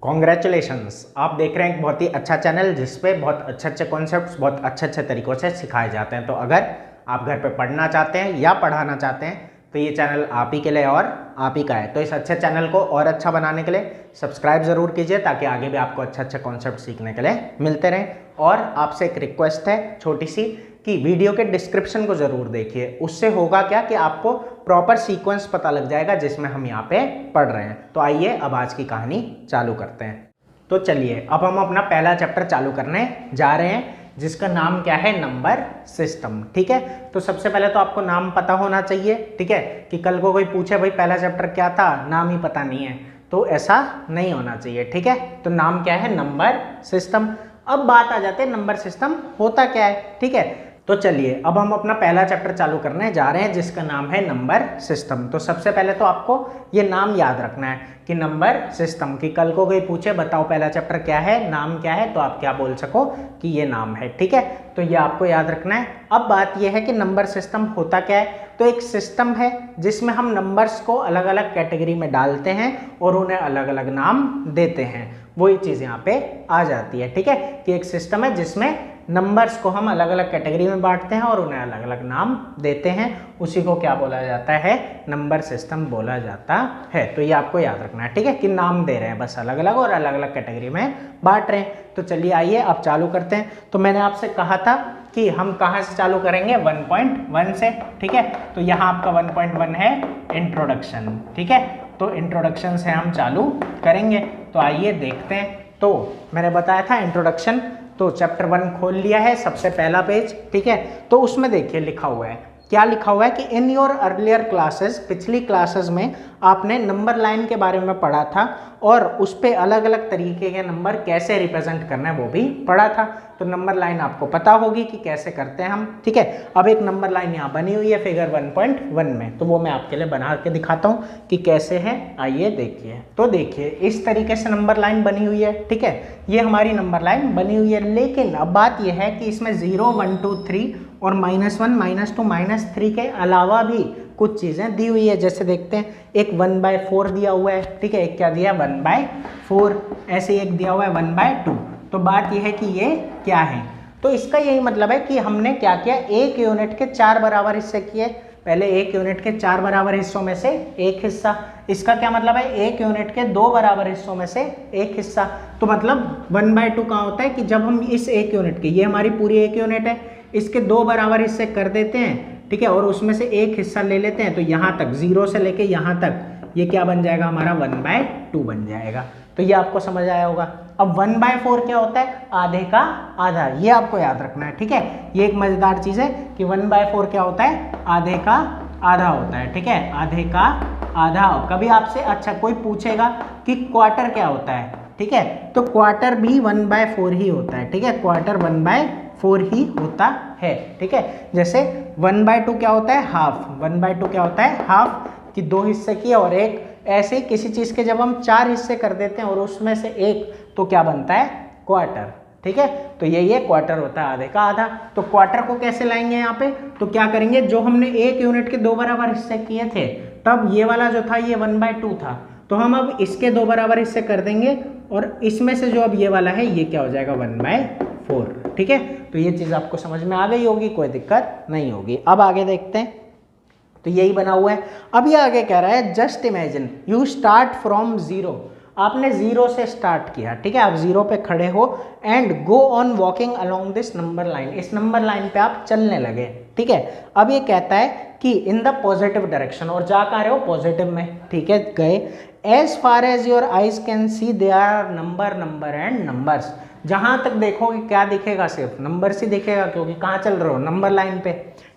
Congratulations, आप देख रहे हैं एक बहुत ही अच्छा चैनल जिसपे बहुत अच्छे अच्छे कॉन्सेप्ट्स बहुत अच्छे तरीक़ों से सिखाए जाते हैं। तो अगर आप घर पे पढ़ना चाहते हैं या पढ़ाना चाहते हैं तो ये चैनल आप ही के लिए और आप ही का है। तो इस अच्छे चैनल को और अच्छा बनाने के लिए सब्सक्राइब ज़रूर कीजिए ताकि आगे भी आपको अच्छे कॉन्सेप्ट सीखने के लिए मिलते रहें। और आपसे एक रिक्वेस्ट है छोटी सी कि वीडियो के डिस्क्रिप्शन को ज़रूर देखिए। उससे होगा क्या कि आपको प्रॉपर सीक्वेंस पता लग जाएगा जिसमें हम यहाँ पे पढ़ रहे हैं। तो आइए अब आज की कहानी चालू करते हैं। तो चलिए अब हम अपना पहला चैप्टर चालू करने जा रहे हैं जिसका नाम क्या है, नंबर सिस्टम। ठीक है, तो सबसे पहले तो आपको नाम पता होना चाहिए। ठीक है, कि कल को कोई पूछे भाई पहला चैप्टर क्या था, नाम ही पता नहीं है, तो ऐसा नहीं होना चाहिए। ठीक है, तो नाम क्या है, नंबर सिस्टम। अब बात आ जाती है नंबर सिस्टम होता क्या है। ठीक है, तो चलिए अब हम अपना पहला चैप्टर चालू करने जा रहे हैं जिसका नाम है नंबर सिस्टम। तो सबसे पहले तो आपको ये नाम याद रखना है कि नंबर सिस्टम, कि कल को कोई पूछे बताओ पहला चैप्टर क्या है, नाम क्या है, तो आप क्या बोल सको कि ये नाम है। ठीक है, तो ये आपको याद रखना है। अब बात ये है कि नंबर सिस्टम होता क्या है। तो एक सिस्टम है जिसमें हम नंबर्स को अलग अलग कैटेगरी में डालते हैं और उन्हें अलग अलग नाम देते हैं। वही चीज़ यहाँ पे आ जाती है। ठीक है, कि एक सिस्टम है जिसमें नंबर्स को हम अलग अलग कैटेगरी में बांटते हैं और उन्हें अलग अलग नाम देते हैं। उसी को क्या बोला जाता है, नंबर सिस्टम बोला जाता है। तो ये आपको याद रखना है। ठीक है, कि नाम दे रहे हैं बस अलग अलग और अलग अलग कैटेगरी में बांट रहे हैं। तो चलिए आइए अब चालू करते हैं। तो मैंने आपसे कहा था कि हम कहाँ से चालू करेंगे, 1.1 से। ठीक है, तो यहाँ आपका 1.1 है इंट्रोडक्शन। ठीक है, तो इंट्रोडक्शन से हम चालू करेंगे। तो आइए देखते हैं। तो मैंने बताया था इंट्रोडक्शन, तो चैप्टर 1 खोल लिया है, सबसे पहला पेज। ठीक है, तो उसमें देखिए लिखा हुआ है, क्या लिखा हुआ है कि इन योर अर्लियर क्लासेस, पिछली क्लासेस में आपने नंबर लाइन के बारे में पढ़ा था और उस पे अलग अलग तरीके के नंबर कैसे रिप्रेजेंट करना है वो भी पढ़ा था। तो नंबर लाइन आपको पता होगी कि कैसे करते हैं हम। ठीक है, अब एक नंबर लाइन यहाँ बनी हुई है फिगर 1.1 में, तो वो मैं आपके लिए बना के दिखाता हूँ कि कैसे है। आइए देखिए। तो देखिए इस तरीके से नंबर लाइन बनी हुई है। ठीक है, ये हमारी नंबर लाइन बनी हुई है। लेकिन अब बात यह है कि इसमें 0, 1, 2, 3 और -1, -2, -3 के अलावा भी कुछ चीज़ें दी हुई है। जैसे देखते हैं, एक 1/4 दिया हुआ है। ठीक है, एक क्या दिया, 1/4। ऐसे एक दिया हुआ है 1/2। तो बात यह है कि ये क्या है, तो इसका यही मतलब है कि हमने क्या किया, एक यूनिट के 4 बराबर हिस्से किए। पहले एक यूनिट के 4 बराबर हिस्सों में से एक हिस्सा। इसका क्या मतलब है, एक यूनिट के 2 बराबर हिस्सों में से एक हिस्सा। तो मतलब 1/2 कहाँ होता है कि जब हम इस एक यूनिट के, ये हमारी पूरी एक यूनिट है, इसके 2 बराबर हिस्से कर देते हैं। ठीक है, और उसमें से एक हिस्सा ले लेते हैं, तो यहाँ तक 0 से लेके यहाँ तक ये क्या बन जाएगा, हमारा 1/2 बन जाएगा। तो ये आपको समझ आया होगा। अब 1/4 क्या होता है, आधे का आधा। ये आपको याद रखना है। ठीक है, ये एक मजेदार चीज है कि 1/4 क्या होता है, आधे का आधा होता है। ठीक है, आधे का आधा। कभी आपसे अच्छा कोई पूछेगा कि क्वार्टर क्या होता है, ठीक है, तो क्वार्टर भी 1/4 ही होता है। ठीक है, क्वार्टर 1/4 ही होता है। ठीक है, जैसे 1/2 क्या होता है, हाफ। 1/2 क्या होता है, हाफ, कि 2 हिस्से किए और एक। ऐसे किसी चीज़ के जब हम 4 हिस्से कर देते हैं और उसमें से एक, तो क्या बनता है, क्वार्टर। ठीक है, तो ये क्वार्टर होता है, आधे का आधा। तो क्वार्टर को कैसे लाएंगे यहाँ पे, तो क्या करेंगे, जो हमने एक यूनिट के 2 बराबर हिस्से किए थे, तब ये वाला जो था ये 1/2 था, तो हम अब इसके 2 बराबर हिस्से कर देंगे और इसमें से जो अब ये वाला है ये क्या हो जाएगा, 1/4। ठीक है, तो ये चीज़ आपको समझ में आ गई होगी, कोई दिक्कत नहीं होगी। अब आगे देखते हैं। तो यही बना हुआ है। अब ये आगे कह रहा है, just imagine you start from 0। आपने 0 से स्टार्ट किया। ठीक है, आप 0 पे खड़े हो and go on walking along this number line. इस नंबर लाइन पे आप चलने लगे। ठीक है, अब ये कहता है कि इन द पॉजिटिव डायरेक्शन, और जा कर रहे हो पॉजिटिव में। ठीक है, गए as far as your eyes can see they are number and numbers. जहां तक देखोगे क्या दिखेगा, सिर्फ नंबर्स ही दिखेगा, क्योंकि कहाँ चल रहे हो, नंबर लाइन पे।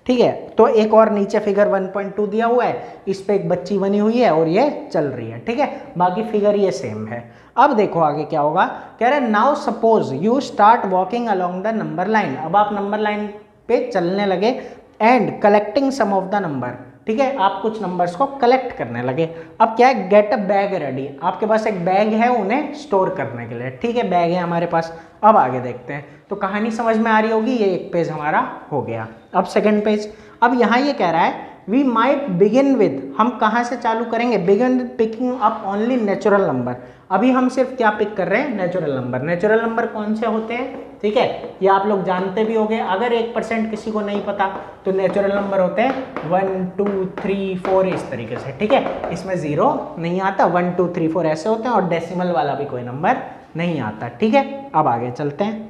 ठीक है, तो एक और नीचे फिगर 1.2 दिया हुआ है, इस पे एक बच्ची बनी हुई है और ये चल रही है। ठीक है, बाकी फिगर ये सेम है। अब देखो आगे क्या होगा, कह रहे हैं now suppose you start walking along the number line. अब आप नंबर लाइन पे चलने लगे and collecting some of the number. ठीक है, आप कुछ नंबर्स को कलेक्ट करने लगे। अब क्या है, गेट अ बैग रेडी। आपके पास एक बैग है उन्हें स्टोर करने के लिए। ठीक है, बैग है हमारे पास। अब आगे देखते हैं। तो कहानी समझ में आ रही होगी, ये एक पेज हमारा हो गया। अब सेकंड पेज। अब यहाँ ये कह रहा है वी माइट बिगिन विद, हम कहाँ से चालू करेंगे, begin with picking up only natural number. अभी हम सिर्फ क्या पिक कर रहे हैं, नेचुरल नंबर। नेचुरल नंबर कौन से होते हैं, ठीक है, ये आप लोग जानते भी होंगे। अगर 1% किसी को नहीं पता तो नेचुरल नंबर होते हैं 1 2 3 4 इस तरीके से, ठीक है, इसमें 0 नहीं आता, 1 2 3 4 ऐसे होते हैं और डेसिमल वाला भी कोई नंबर नहीं आता, ठीक है। अब आगे चलते हैं,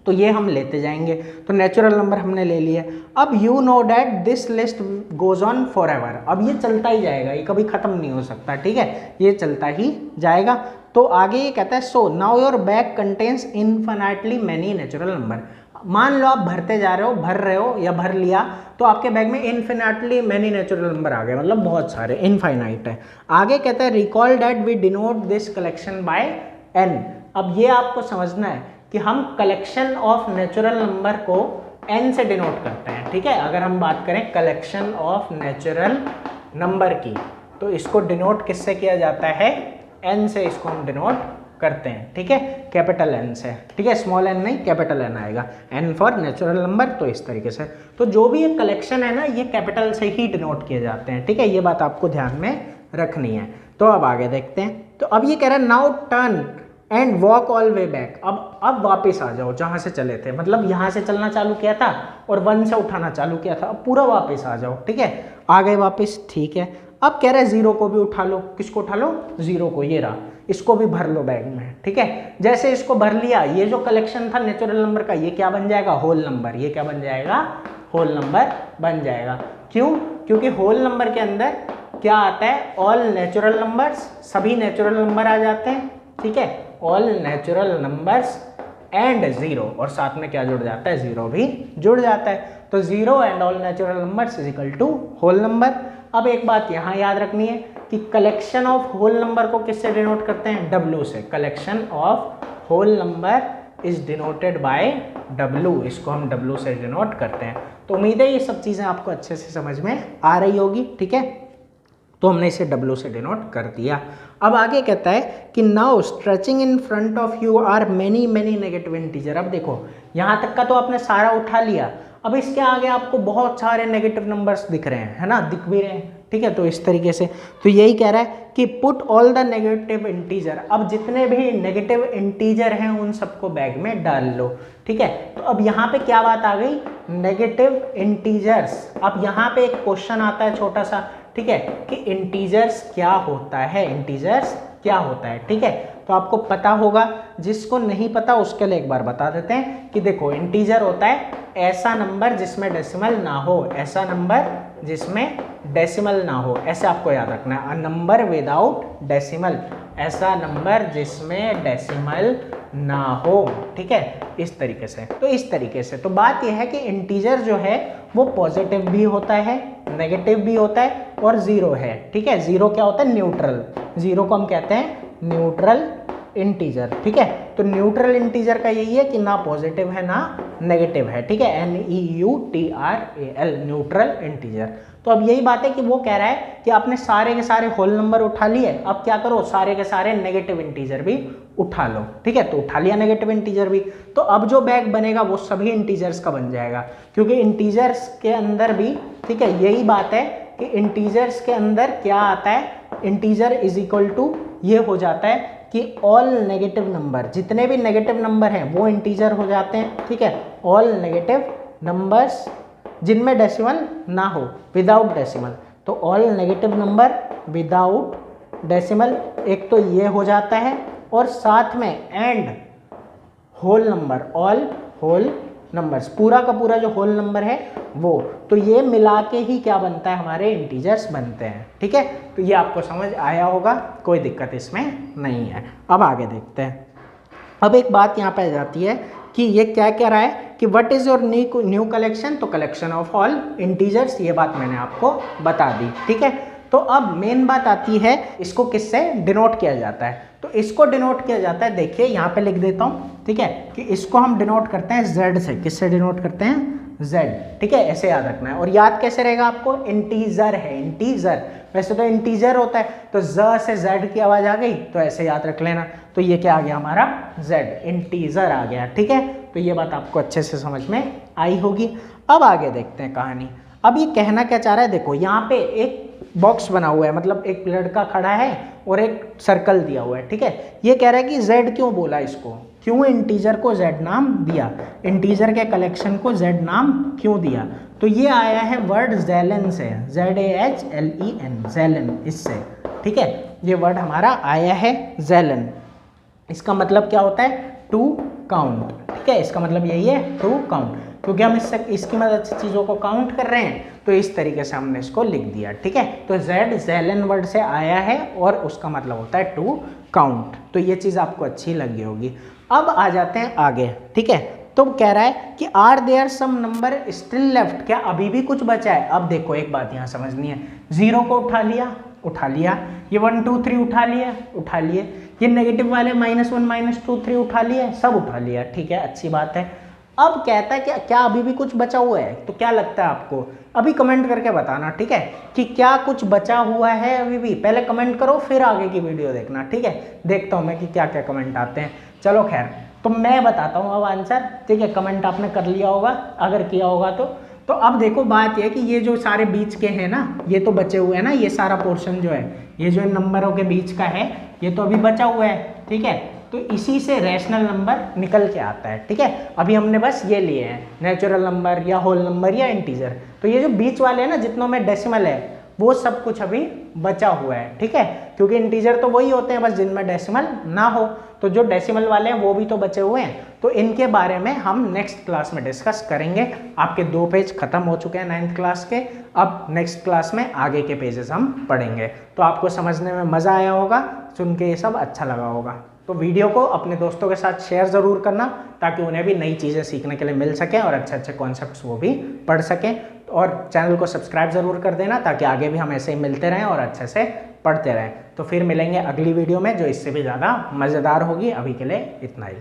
तो ये हम लेते जाएंगे। तो नेचुरल नंबर हमने ले लिए। अब you know that this list goes on for ever, अब ये चलता ही जाएगा, ये कभी खत्म नहीं हो सकता, ठीक है, ये चलता ही जाएगा। तो आगे ये कहता है so now your bag contains infinitely many natural number. मान लो आप भरते जा रहे हो, भर रहे हो या भर लिया, तो आपके बैग में इनफिनिटली मैनी नेचुरल नंबर आ गए, मतलब बहुत सारे, इनफाइनाइट है। आगे कहता है recall that we denote this collection by N. अब ये आपको समझना है कि हम कलेक्शन ऑफ नेचुरल नंबर को n से डिनोट करते हैं, ठीक है। अगर हम बात करें कलेक्शन ऑफ नेचुरल नंबर की, तो इसको डिनोट किससे किया जाता है, n से इसको हम डिनोट करते हैं, ठीक है, कैपिटल N से, ठीक है, स्मॉल n नहीं, कैपिटल N आएगा, n फॉर नेचुरल नंबर। तो इस तरीके से, तो जो भी ये कलेक्शन है ना, ये कैपिटल से ही डिनोट किए जाते हैं, ठीक है, ये बात आपको ध्यान में रखनी है। तो अब आगे देखते हैं, तो अब ये कह रहा है now turn and walk all way back. अब वापस आ जाओ जहाँ से चले थे, मतलब यहाँ से चलना चालू किया था और 1 से उठाना चालू किया था, अब पूरा वापस आ जाओ, ठीक है, आ गए वापस, ठीक है। अब कह रहा है 0 को भी उठा लो, किसको उठा लो, 0 को, ये रहा, इसको भी भर लो बैग में, ठीक है। जैसे इसको भर लिया, ये जो कलेक्शन था नेचुरल नंबर का, ये क्या बन जाएगा, होल नंबर, ये क्या बन जाएगा, होल नंबर बन जाएगा। क्यों, क्योंकि होल नंबर के अंदर क्या आता है, ऑल नेचुरल नंबर्स, सभी नेचुरल नंबर आ जाते हैं, ठीक है, ऑल नेचुरल नंबर्स एंड 0, और साथ में क्या जुड़ जाता है, 0 भी जुड़ जाता है। तो 0 and all natural numbers is equal to whole number. अब एक बात यहाँ याद रखनी है कि कलेक्शन ऑफ होल नंबर को किससे डिनोट करते हैं, W से। Collection of whole number is denoted by W, इसको हम W से डिनोट करते हैं। तो उम्मीद है ये सब चीज़ें आपको अच्छे से समझ में आ रही होगी, ठीक है। तो हमने इसे W से डिनोट कर दिया। अब आगे कहता है कि now stretching in front of you are many many negative integer. अब देखो यहाँ तक का तो आपने सारा उठा लिया, अब इसके आगे आपको बहुत सारे नेगेटिव नंबर्स दिख रहे हैं, है ना, दिख भी रहे हैं, ठीक है। तो इस तरीके से, तो यही कह रहा है कि put all the negative integer, अब जितने भी नेगेटिव इंटीजर हैं उन सबको बैग में डाल लो, ठीक है। तो अब यहाँ पे क्या बात आ गई, नेगेटिव इंटीजर्स। अब यहाँ पे एक क्वेश्चन आता है छोटा सा, ठीक है, कि इंटीजर्स क्या होता है, इंटीजर्स क्या होता है, ठीक है। तो आपको पता होगा, जिसको नहीं पता उसके लिए एक बार बता देते हैं कि देखो इंटीजर होता है ऐसा नंबर जिसमें डेसिमल ना हो, ऐसा नंबर जिसमें डेसिमल ना हो, ऐसे आपको याद रखना है, अ नंबर विदाउट डेसिमल, ऐसा नंबर जिसमें डेसिमल ना हो, ठीक है, इस तरीके से। तो इस तरीके से, तो बात यह है कि इंटीजर जो है वो पॉजिटिव भी होता है, नेगेटिव भी होता है और 0 है, ठीक है। 0 क्या होता है, न्यूट्रल, 0 को हम कहते हैं न्यूट्रल इंटीजर, ठीक है। तो न्यूट्रल इंटीजर का यही है कि ना पॉजिटिव है ना नेगेटिव है, ठीक है, NEUTRAL, न्यूट्रल इंटीजर। तो अब यही बात है कि वो कह रहा है कि आपने सारे के सारे होल नंबर उठा लिए, अब क्या करो, सारे के सारे नेगेटिव इंटीजर भी उठा लो, ठीक है। तो उठा लिया नेगेटिव इंटीजर भी, तो अब जो बैग बनेगा वो सभी इंटीजर्स का बन जाएगा, क्योंकि इंटीजर्स के अंदर भी, ठीक है, यही बात है कि इंटीजर्स के अंदर क्या आता है, इंटीजर इज इक्वल टू ये हो जाता है कि ऑल नेगेटिव नंबर, जितने भी नेगेटिव नंबर हैं वो इंटीजर हो जाते हैं, ठीक है। ऑल नेगेटिव नंबर्स जिनमें डेसिमल ना हो, विदाउट डेसिमल, तो all negative number without decimal, एक तो ये हो जाता है, और साथ में and whole number, all whole numbers, पूरा का पूरा जो होल नंबर है वो, तो ये मिला के ही क्या बनता है, हमारे इंटीजर्स बनते हैं, ठीक है। तो ये आपको समझ आया होगा, कोई दिक्कत इसमें नहीं है। अब आगे देखते हैं। अब एक बात यहाँ पे आ जाती है कि ये क्या कह रहा है कि what is your new collection, तो कलेक्शन ऑफ ऑल इंटीजर्स, ये बात मैंने आपको बता दी, ठीक है। तो अब मेन बात आती है, इसको किससे डिनोट किया जाता है, तो इसको डिनोट किया जाता है, देखिए यहाँ पे लिख देता हूँ, ठीक है, कि इसको हम डिनोट करते हैं Z से। किससे डिनोट करते हैं, Z, ठीक है, ऐसे याद रखना है। और याद कैसे रहेगा आपको, इंटीजर है, इंटीजर, वैसे तो इंटीजर होता है, तो Z से Z की आवाज आ गई तो ऐसे याद रख लेना, तो ये क्या आ गया हमारा Z, इंटीजर आ गया, ठीक है। तो ये बात आपको अच्छे से समझ में आई होगी। अब आगे देखते हैं कहानी। अब ये कहना क्या चाह रहा है, देखो यहाँ पे एक बॉक्स बना हुआ है, मतलब एक लड़का खड़ा है और एक सर्कल दिया हुआ है, ठीक है। ये कह रहा है कि z क्यों बोला इसको, क्यों इंटीजर को z नाम दिया, इंटीजर के कलेक्शन को z नाम क्यों दिया। तो ये आया है वर्ड ज़ैलन से, ZAHLEN, ज़ैलन, इससे, ठीक है। ये वर्ड हमारा आया है ज़ैलन। इसका मतलब क्या होता है, टू काउंट, ठीक है। इसका मतलब यही है, टू काउंट, क्योंकि हम इसकी मदद से चीज़ों को काउंट कर रहे हैं, तो इस तरीके से हमने इसको लिख दिया, ठीक है। तो z ज़ैलन वर्ड से आया है और उसका मतलब होता है टू काउंट। तो ये चीज़ आपको अच्छी लगी होगी। अब आ जाते हैं आगे, ठीक है। तो कह रहा है कि are there some number still left, क्या अभी भी कुछ बचा है। अब देखो एक बात यहाँ समझनी है, 0 को उठा लिया, ये 1 2 3 उठा लिए, ये नेगेटिव वाले -1 -2 3 उठा लिए, सब उठा लिया, ठीक है, अच्छी बात है। अब कहता है कि क्या अभी भी कुछ बचा हुआ है, तो क्या लगता है आपको, अभी कमेंट करके बताना, ठीक है, कि क्या कुछ बचा हुआ है अभी भी। पहले कमेंट करो फिर आगे की वीडियो देखना, ठीक है। देखता हूँ मैं कि क्या क्या कमेंट आते हैं। चलो खैर, तो मैं बताता हूँ अब आंसर, ठीक है। कमेंट आपने कर लिया होगा, अगर किया होगा तो अब देखो बात यह है कि ये जो सारे बीच के हैं ना, ये तो बचे हुए हैं ना, ये सारा पोर्शन जो है, ये जो इन नंबरों के बीच का है, ये तो अभी बचा हुआ है, ठीक है। तो इसी से रैशनल नंबर निकल के आता है, ठीक है। अभी हमने बस ये लिए हैं, नेचुरल नंबर या होल नंबर या इंटीजर। तो ये जो बीच वाले हैं ना, जितनों में डेसिमल है, वो सब कुछ अभी बचा हुआ है, ठीक है। क्योंकि इंटीजर तो वही होते हैं बस जिनमें डेसिमल ना हो, तो जो डेसिमल वाले हैं वो भी तो बचे हुए हैं। तो इनके बारे में हम नेक्स्ट क्लास में डिस्कस करेंगे। आपके 2 पेज खत्म हो चुके हैं 9th क्लास के, अब नेक्स्ट क्लास में आगे के पेजेस हम पढ़ेंगे। तो आपको समझने में मज़ा आया होगा, सुन के ये सब अच्छा लगा होगा। तो वीडियो को अपने दोस्तों के साथ शेयर ज़रूर करना, ताकि उन्हें भी नई चीज़ें सीखने के लिए मिल सकें और अच्छे अच्छे कॉन्सेप्ट्स वो भी पढ़ सकें। और चैनल को सब्सक्राइब ज़रूर कर देना, ताकि आगे भी हम ऐसे ही मिलते रहें और अच्छे से पढ़ते रहें। तो फिर मिलेंगे अगली वीडियो में, जो इससे भी ज़्यादा मज़ेदार होगी। अभी के लिए इतना ही।